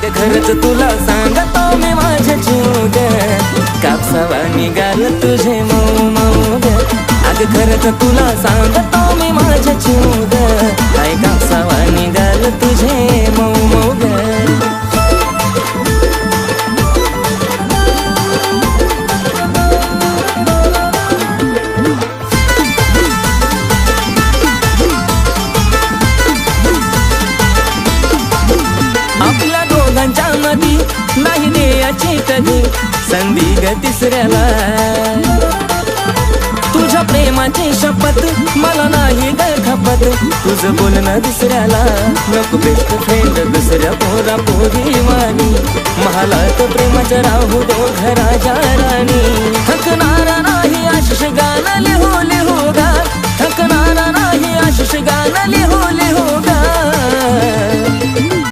अग खरंच तुला सांगतो मी माझ्या जीव ग, कापसावा निघाल तुझे मऊ मऊ ग. अग खरंच तुला सांगतो मी माझ्या जीव ग, काय कापसावा निघाल तुझे मऊ मऊ ग. आपल्या दोघांच्या मधी नाही द्यायची कधी संधी ग तिसऱ्याला. तुझ्या प्रेमाची शपथ मला नाही ग खपत, तुझं बोलणं दुसऱ्याला. नको बेस्ट फ्रेंड दुसऱ्या पोरा पोरी वाणी, महालात प्रेमाचं राहू दो घराच्या राणी.